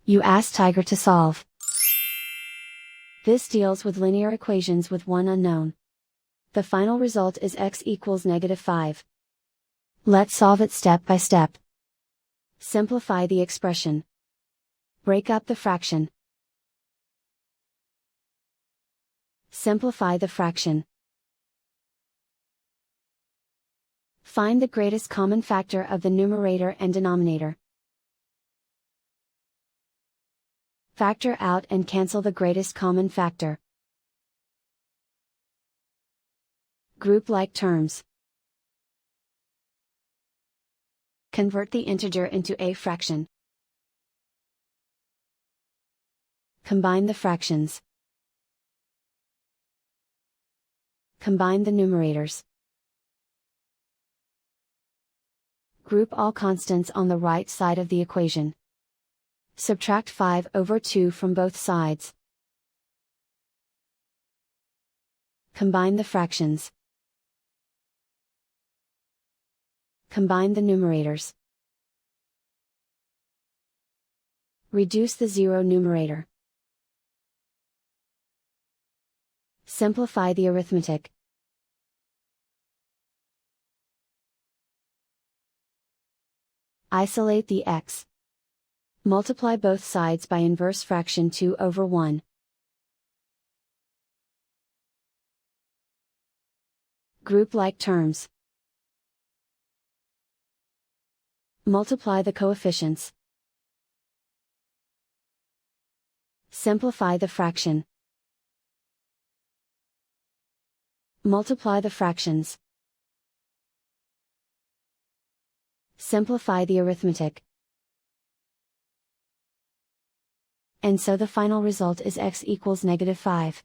You ask Tiger to solve. This deals with linear equations with one unknown. The final result is x equals -5. Let's solve it step by step. Simplify the expression. Break up the fraction. Simplify the fraction. Find the greatest common factor of the numerator and denominator. Factor out and cancel the greatest common factor. Group like terms. Convert the integer into a fraction. Combine the fractions. Combine the numerators. Group all constants on the right side of the equation. Subtract 5/2 from both sides. Combine the fractions. Combine the numerators. Reduce the zero numerator. Simplify the arithmetic. Isolate the x. Multiply both sides by inverse fraction 2/1. Group like terms. Multiply the coefficients. Simplify the fraction. Multiply the fractions. Simplify the arithmetic. And so the final result is x equals -5.